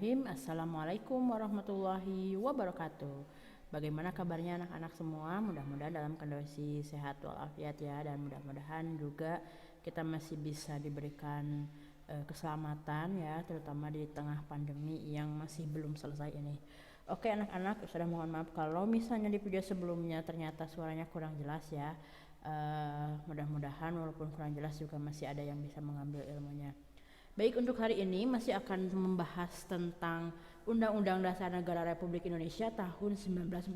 Bismillahirrahmanirrahim. Assalamualaikum warahmatullahi wabarakatuh. Bagaimana kabarnya anak-anak semua? Mudah-mudahan dalam kondisi sehat walafiat ya, dan mudah-mudahan juga kita masih bisa diberikan keselamatan ya, terutama di tengah pandemi yang masih belum selesai ini. Oke anak-anak, sudah mohon maaf kalau misalnya di video sebelumnya ternyata suaranya kurang jelas ya. Mudah-mudahan walaupun kurang jelas juga masih ada yang bisa mengambil ilmunya. Baik, untuk hari ini masih akan membahas tentang Undang-Undang Dasar Negara Republik Indonesia tahun 1945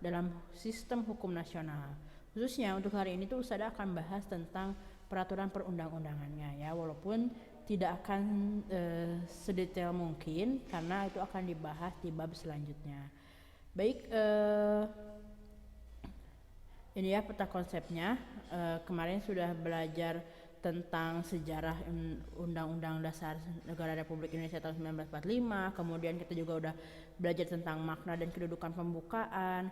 dalam sistem hukum nasional. Khususnya untuk hari ini tuh Ustazah akan bahas tentang peraturan perundang-undangannya ya, walaupun tidak akan sedetail mungkin karena itu akan dibahas di bab selanjutnya. Baik, ini ya peta konsepnya. Kemarin sudah belajar tentang sejarah Undang-Undang Dasar Negara Republik Indonesia tahun 1945. Kemudian kita juga udah belajar tentang makna dan kedudukan pembukaan,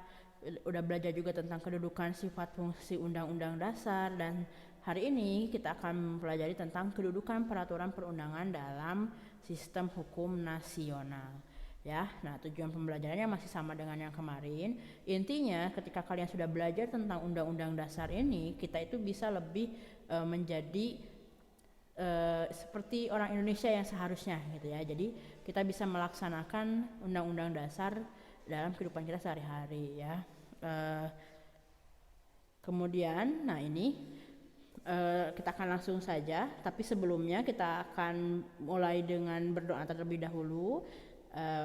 udah belajar juga tentang kedudukan sifat fungsi Undang-Undang Dasar, dan hari ini kita akan mempelajari tentang kedudukan peraturan perundangan dalam sistem hukum nasional. Ya, nah tujuan pembelajarannya masih sama dengan yang kemarin. Intinya ketika kalian sudah belajar tentang undang-undang dasar ini, kita itu bisa lebih menjadi seperti orang Indonesia yang seharusnya gitu ya. Jadi kita bisa melaksanakan undang-undang dasar dalam kehidupan kita sehari-hari ya. Kemudian, nah ini kita akan langsung saja. Tapi sebelumnya kita akan mulai dengan berdoa terlebih dahulu.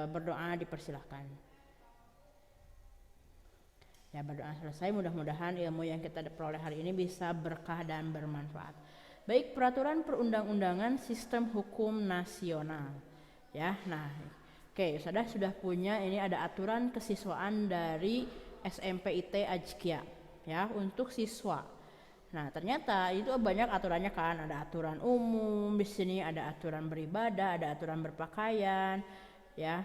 Berdoa dipersilahkan. Ya, berdoa selesai, mudah-mudahan ilmu yang kita peroleh hari ini bisa berkah dan bermanfaat. Baik, peraturan perundang-undangan sistem hukum nasional. Ya, nah, oke, sudah punya ini ada aturan kesiswaan dari SMPIT Ajkia ya untuk siswa. Nah, ternyata itu banyak aturannya kan, ada aturan umum, di sini ada aturan beribadah, ada aturan berpakaian. Ya,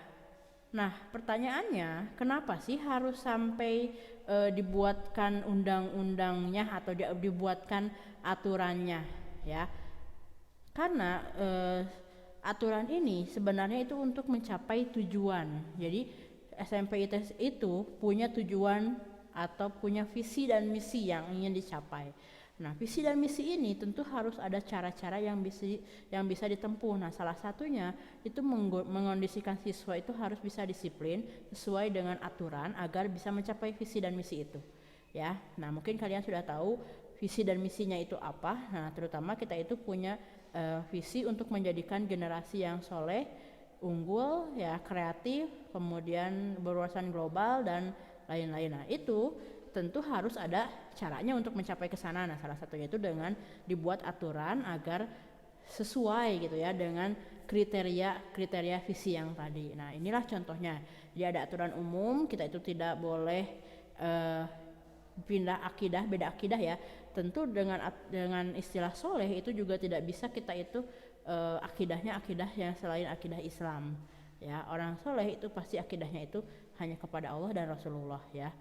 nah pertanyaannya kenapa sih harus sampai dibuatkan undang-undangnya atau dibuatkan aturannya ya? Karena aturan ini sebenarnya itu untuk mencapai tujuan. Jadi SMPIT itu punya tujuan atau punya visi dan misi yang ingin dicapai. Nah, visi dan misi ini tentu harus ada cara-cara yang bisa ditempuh. Nah, salah satunya itu mengondisikan siswa itu harus bisa disiplin sesuai dengan aturan agar bisa mencapai visi dan misi itu. Ya, nah mungkin kalian sudah tahu visi dan misinya itu apa. Nah, terutama kita itu punya visi untuk menjadikan generasi yang soleh, unggul, ya kreatif, kemudian berwawasan global dan lain-lain. Nah, itu tentu harus ada caranya untuk mencapai ke sana. Nah, salah satunya itu dengan dibuat aturan agar sesuai gitu ya dengan kriteria visi yang tadi. Nah, inilah contohnya. Jadi ada aturan umum, kita itu tidak boleh pindah akidah, beda akidah ya. Tentu dengan istilah soleh itu juga tidak bisa kita itu akidahnya akidah yang selain akidah Islam. Ya, orang soleh itu pasti akidahnya itu hanya kepada Allah dan Rasulullah ya.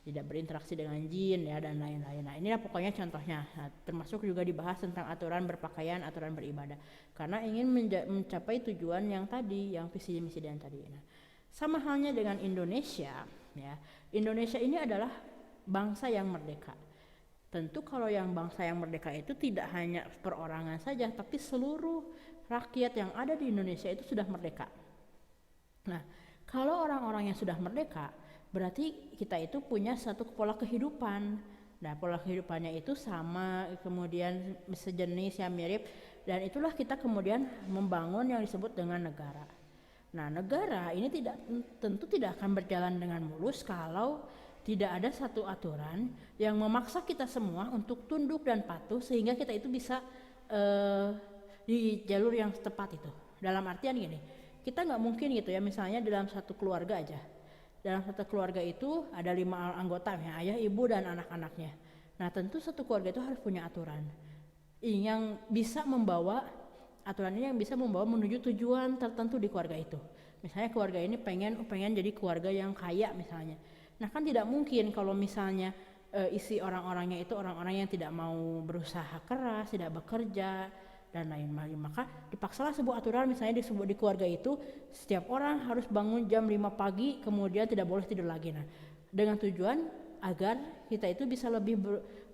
Tidak berinteraksi dengan jin ya dan lain-lain. Nah, inilah pokoknya contohnya. Nah, termasuk juga dibahas tentang aturan berpakaian, aturan beribadah. Karena ingin mencapai tujuan yang tadi, yang visi misi yang tadi. Nah, sama halnya dengan Indonesia ya. Indonesia ini adalah bangsa yang merdeka. Tentu kalau yang bangsa yang merdeka itu tidak hanya perorangan saja, tapi seluruh rakyat yang ada di Indonesia itu sudah merdeka. Nah, kalau orang-orang yang sudah merdeka, berarti kita itu punya satu pola kehidupan. Nah, pola kehidupannya itu sama, kemudian sejenis yang mirip, dan itulah kita kemudian membangun yang disebut dengan negara. Nah, negara ini tentu tidak akan berjalan dengan mulus kalau tidak ada satu aturan yang memaksa kita semua untuk tunduk dan patuh sehingga kita itu bisa di jalur yang tepat itu. Dalam artian gini, kita nggak mungkin gitu ya, misalnya dalam satu keluarga aja. Dalam satu keluarga itu ada 5 anggota ya, ayah, ibu, dan anak-anaknya. Nah, tentu satu keluarga itu harus punya aturan yang bisa membawa menuju tujuan tertentu di keluarga itu. Misalnya keluarga ini pengen jadi keluarga yang kaya misalnya. Nah, kan tidak mungkin kalau misalnya isi orang-orangnya itu orang-orang yang tidak mau berusaha keras, tidak bekerja, dan lain-lain. Maka dipaksalah sebuah aturan, misalnya di keluarga itu setiap orang harus bangun jam 5 pagi, kemudian tidak boleh tidur lagi. Nah, dengan tujuan agar kita itu bisa lebih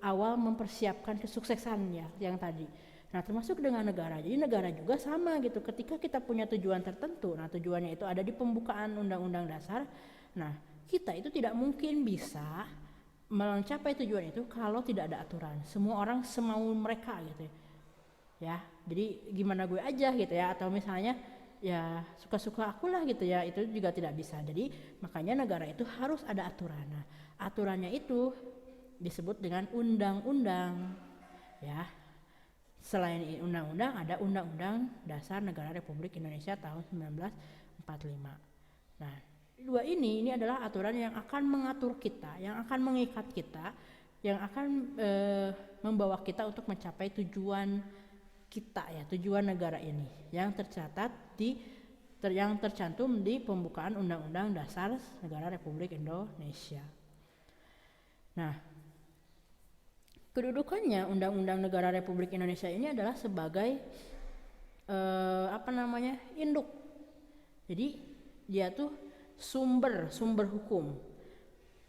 awal mempersiapkan kesuksesannya yang tadi. Nah, termasuk dengan negara. Jadi negara juga sama gitu. Ketika kita punya tujuan tertentu, nah tujuannya itu ada di pembukaan Undang-Undang Dasar. Nah, kita itu tidak mungkin bisa mencapai tujuan itu kalau tidak ada aturan. Semua orang semau mereka gitu ya. Jadi gimana gue aja gitu ya, atau misalnya ya suka-suka aku lah gitu ya, itu juga tidak bisa. Jadi makanya negara itu harus ada aturan. Nah, aturannya itu disebut dengan undang-undang ya. Selain undang-undang ada Undang-Undang Dasar Negara Republik Indonesia tahun 1945. Nah, dua ini adalah aturan yang akan mengatur kita, yang akan mengikat kita, yang akan membawa kita untuk mencapai tujuan kita ya, tujuan negara ini yang tercatat yang tercantum di pembukaan Undang-Undang Dasar Negara Republik Indonesia. Nah, kedudukannya Undang-Undang Negara Republik Indonesia ini adalah sebagai induk. Jadi dia tuh sumber hukum.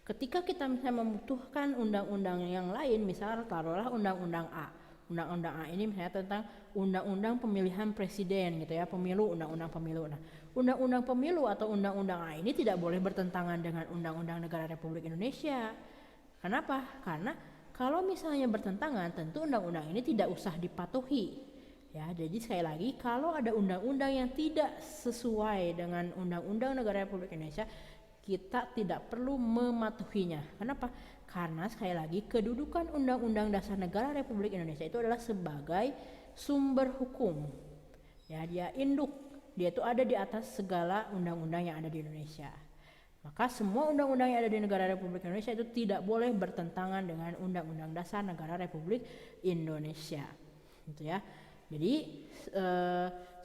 Ketika kita misalnya membutuhkan undang-undang yang lain, misalnya taruhlah Undang-Undang A. Undang-Undang A ini misalnya tentang Undang-Undang Pemilihan Presiden gitu ya, pemilu, Undang-Undang Pemilu. Nah, Undang-Undang Pemilu atau Undang-Undang A ini tidak boleh bertentangan dengan Undang-Undang Negara Republik Indonesia. Kenapa? Karena kalau misalnya bertentangan, tentu undang-undang ini tidak usah dipatuhi. Ya, jadi sekali lagi, kalau ada undang-undang yang tidak sesuai dengan Undang-Undang Negara Republik Indonesia, kita tidak perlu mematuhinya. Kenapa? Karena sekali lagi, kedudukan Undang-Undang Dasar Negara Republik Indonesia itu adalah sebagai sumber hukum. Ya, dia induk. Dia itu ada di atas segala undang-undang yang ada di Indonesia. Maka semua undang-undang yang ada di negara Republik Indonesia itu tidak boleh bertentangan dengan Undang-Undang Dasar Negara Republik Indonesia, gitu ya. Jadi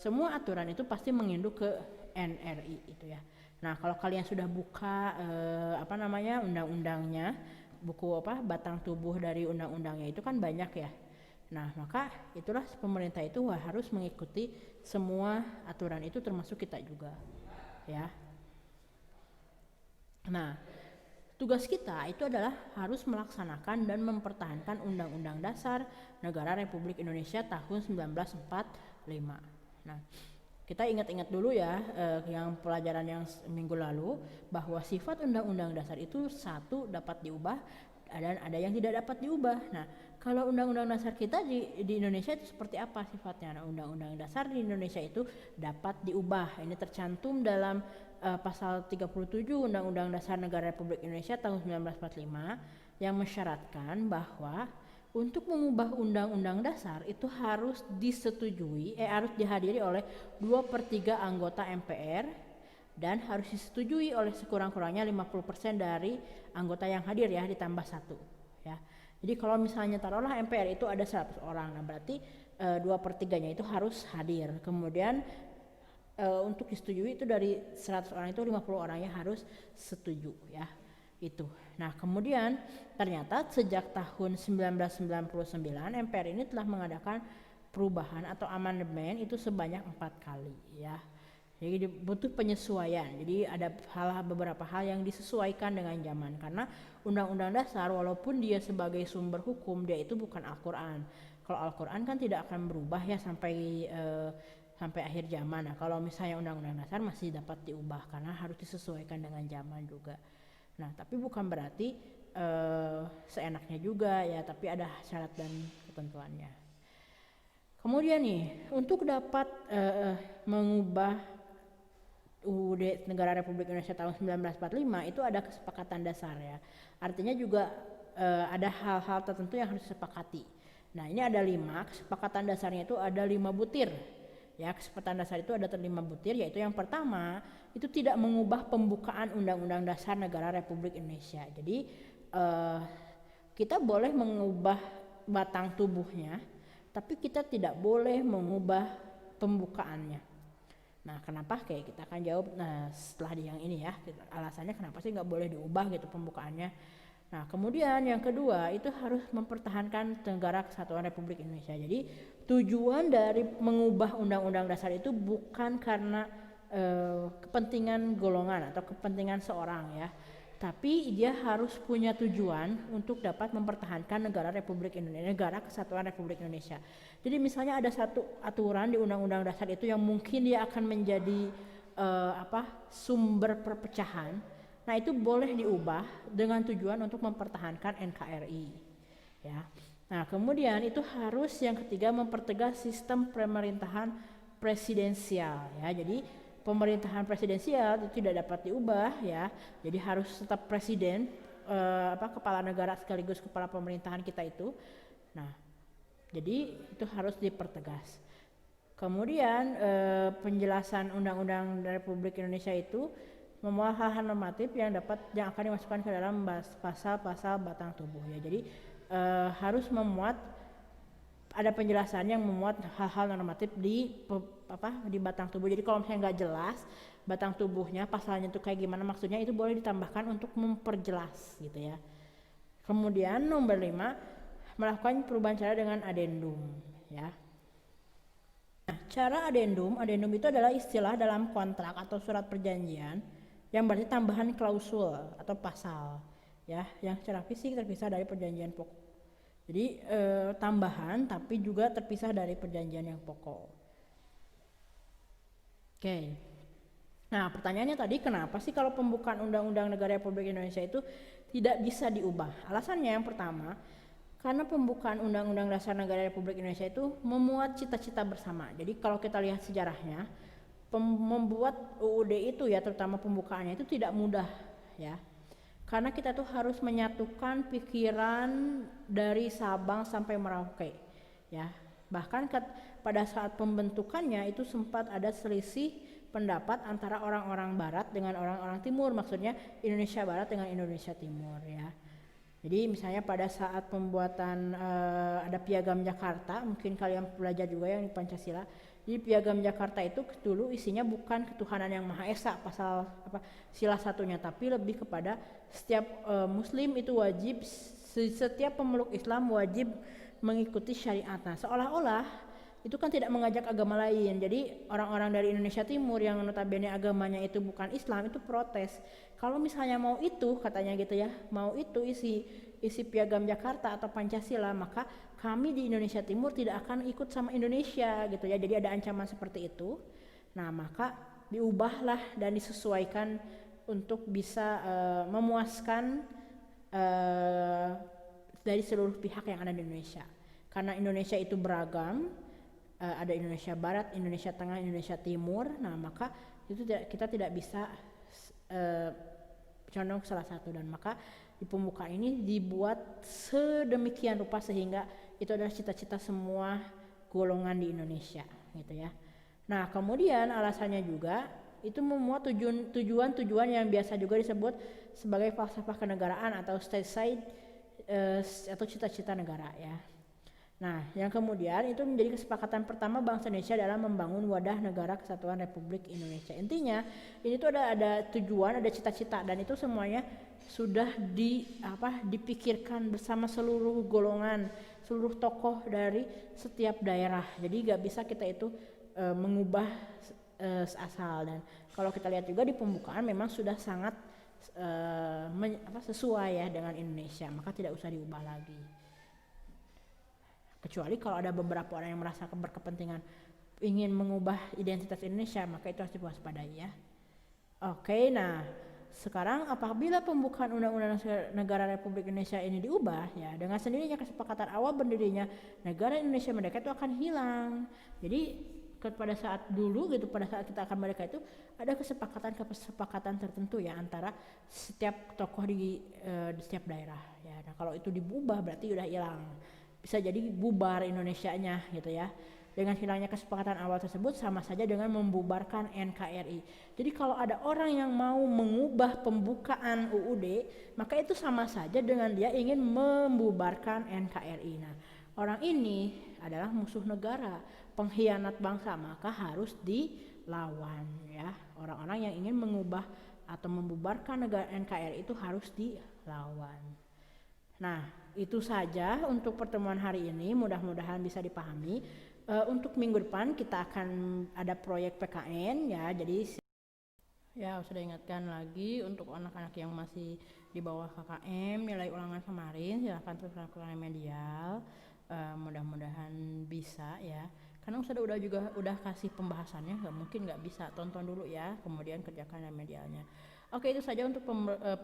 semua aturan itu pasti menginduk ke NRI itu ya. Nah, kalau kalian sudah buka undang-undangnya, buku batang tubuh dari undang-undangnya itu kan banyak ya. Nah, maka itulah pemerintah itu harus mengikuti semua aturan itu, termasuk kita juga, ya. Nah, tugas kita itu adalah harus melaksanakan dan mempertahankan Undang-Undang Dasar Negara Republik Indonesia tahun 1945. Nah, kita ingat-ingat dulu ya yang pelajaran yang minggu lalu, bahwa sifat Undang-Undang Dasar itu satu dapat diubah dan ada yang tidak dapat diubah. Nah, kalau Undang-Undang Dasar kita di Indonesia itu seperti apa sifatnya? Nah, Undang-Undang Dasar di Indonesia itu dapat diubah. Ini tercantum dalam pasal 37 Undang-Undang Dasar Negara Republik Indonesia tahun 1945 yang mensyaratkan bahwa untuk mengubah Undang-Undang Dasar itu harus harus dihadiri oleh 2/3 anggota MPR dan harus disetujui oleh sekurang-kurangnya 50% dari anggota yang hadir ya, ditambah 1 ya. Jadi kalau misalnya taruhlah MPR itu ada 100 orang, nah berarti 2/3-nya itu harus hadir. Kemudian untuk disetujui itu dari 100 orang itu 50 orangnya harus setuju ya, itu. Nah, kemudian ternyata sejak tahun 1999 MPR ini telah mengadakan perubahan atau amandemen itu sebanyak 4 kali ya. Jadi butuh penyesuaian. Jadi ada beberapa hal yang disesuaikan dengan zaman, karena Undang-Undang Dasar walaupun dia sebagai sumber hukum, dia itu bukan Al-Qur'an. Kalau Al-Qur'an kan tidak akan berubah ya sampai akhir zaman. Nah, kalau misalnya Undang-Undang Dasar masih dapat diubah karena harus disesuaikan dengan zaman juga. Nah, tapi bukan berarti seenaknya juga ya, tapi ada syarat dan ketentuannya. Kemudian nih, untuk dapat mengubah UUD Negara Republik Indonesia tahun 1945 itu ada kesepakatan dasar ya. Artinya juga ada hal-hal tertentu yang harus disepakati. Nah, ini ada 5, kesepakatan dasarnya itu ada 5 butir. Ya, kesepakatan dasar itu ada 5 butir, yaitu yang pertama itu tidak mengubah pembukaan Undang-Undang Dasar Negara Republik Indonesia. Jadi kita boleh mengubah batang tubuhnya, tapi kita tidak boleh mengubah pembukaannya. Nah, kenapa? Kayak kita akan jawab setelah yang ini ya. Alasannya kenapa sih nggak boleh diubah gitu pembukaannya? Nah, kemudian yang kedua itu harus mempertahankan negara kesatuan Republik Indonesia. Jadi tujuan dari mengubah Undang-Undang Dasar itu bukan karena kepentingan golongan atau kepentingan seorang ya, tapi dia harus punya tujuan untuk dapat mempertahankan negara Republik Indonesia, negara kesatuan Republik Indonesia. Jadi misalnya ada satu aturan di Undang-Undang Dasar itu yang mungkin dia akan menjadi sumber perpecahan. Nah, itu boleh diubah dengan tujuan untuk mempertahankan NKRI ya. Nah, kemudian itu harus yang ketiga mempertegas sistem pemerintahan presidensial ya. Jadi pemerintahan presidensial itu tidak dapat diubah ya. Jadi harus tetap presiden kepala negara sekaligus kepala pemerintahan kita itu. Nah, jadi itu harus dipertegas. Kemudian penjelasan Undang-Undang Republik Indonesia itu memuat hal-hal normatif yang akan dimasukkan ke dalam pasal-pasal batang tubuh ya. Jadi harus memuat ada penjelasan yang memuat hal-hal normatif di batang tubuh. Jadi kalau misalnya nggak jelas batang tubuhnya pasalnya itu kayak gimana maksudnya, itu boleh ditambahkan untuk memperjelas gitu ya. Kemudian nomor 5 melakukan perubahan cara dengan adendum ya. Nah, cara adendum itu adalah istilah dalam kontrak atau surat perjanjian yang berarti tambahan klausul atau pasal ya, yang secara fisik terpisah dari perjanjian pokok. Jadi tambahan tapi juga terpisah dari perjanjian yang pokok. Oke. Nah, pertanyaannya tadi kenapa sih kalau pembukaan Undang-Undang Negara Republik Indonesia itu tidak bisa diubah? Alasannya yang pertama, karena pembukaan Undang-Undang Dasar Negara Republik Indonesia itu memuat cita-cita bersama. Jadi kalau kita lihat sejarahnya, membuat UUD itu ya, terutama pembukaannya itu tidak mudah ya. Karena kita tuh harus menyatukan pikiran dari Sabang sampai Merauke ya. Bahkan pada saat pembentukannya itu sempat ada selisih pendapat antara orang-orang barat dengan orang-orang timur, maksudnya Indonesia Barat dengan Indonesia Timur ya. Jadi misalnya pada saat pembuatan ada Piagam Jakarta, mungkin kalian belajar juga yang di Pancasila. Jadi Piagam Jakarta itu dulu isinya bukan ketuhanan yang Maha Esa pasal sila satunya, tapi lebih kepada setiap Muslim itu wajib, setiap pemeluk Islam wajib mengikuti syariat. Nah, seolah-olah itu kan tidak mengajak agama lain. Jadi orang-orang dari Indonesia Timur yang notabene agamanya itu bukan Islam itu protes. Kalau misalnya mau itu katanya gitu ya, mau itu isi Piagam Jakarta atau Pancasila, maka kami di Indonesia Timur tidak akan ikut sama Indonesia gitu ya. Jadi ada ancaman seperti itu. Nah, maka diubahlah dan disesuaikan untuk bisa memuaskan dari seluruh pihak yang ada di Indonesia. Karena Indonesia itu beragam, ada Indonesia Barat, Indonesia Tengah, Indonesia Timur. Nah, maka itu kita tidak bisa condong salah satu, dan maka di pembukaan ini dibuat sedemikian rupa sehingga itu adalah cita-cita semua golongan di Indonesia gitu ya. Nah, kemudian alasannya juga itu memuat tujuan-tujuan yang biasa juga disebut sebagai falsafah kenegaraan atau state side atau cita-cita negara ya. Nah, yang kemudian itu menjadi kesepakatan pertama bangsa Indonesia dalam membangun wadah negara kesatuan Republik Indonesia. Intinya ini tuh ada tujuan, ada cita-cita, dan itu semuanya sudah dipikirkan bersama seluruh golongan, seluruh tokoh dari setiap daerah. Jadi gak bisa kita itu mengubah asal. Dan kalau kita lihat juga di pembukaan memang sudah sangat sesuai ya dengan Indonesia, maka tidak usah diubah lagi. Kecuali kalau ada beberapa orang yang merasa berkepentingan ingin mengubah identitas Indonesia, maka itu harus diwaspadai ya. Oke, nah sekarang apabila pembukaan Undang-Undang Negara Republik Indonesia ini diubah ya, dengan sendirinya kesepakatan awal berdirinya negara Indonesia Merdeka itu akan hilang. Jadi pada saat kita akan merdeka itu ada kesepakatan tertentu ya antara setiap tokoh di setiap daerah ya. Nah, kalau itu diubah berarti udah hilang. Bisa jadi bubar Indonesianya gitu ya. Dengan hilangnya kesepakatan awal tersebut sama saja dengan membubarkan NKRI. Jadi kalau ada orang yang mau mengubah pembukaan UUD, maka itu sama saja dengan dia ingin membubarkan NKRI. Nah, orang ini adalah musuh negara, pengkhianat bangsa, maka harus dilawan ya. Orang-orang yang ingin mengubah atau membubarkan negara NKRI itu harus dilawan. Nah, itu saja untuk pertemuan hari ini, mudah-mudahan bisa dipahami. Untuk minggu depan kita akan ada proyek PKN ya, jadi ya sudah ingatkan lagi untuk anak-anak yang masih di bawah KKM nilai ulangan kemarin silahkan terus lakukan remedial. Mudah-mudahan bisa ya, karena udah kasih pembahasannya, nggak mungkin nggak bisa, tonton dulu ya kemudian kerjakan remedialnya. Oke, itu saja untuk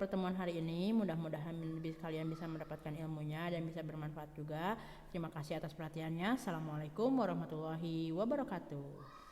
pertemuan hari ini, mudah-mudahan kalian bisa mendapatkan ilmunya dan bisa bermanfaat juga. Terima kasih atas perhatiannya. Assalamualaikum warahmatullahi wabarakatuh.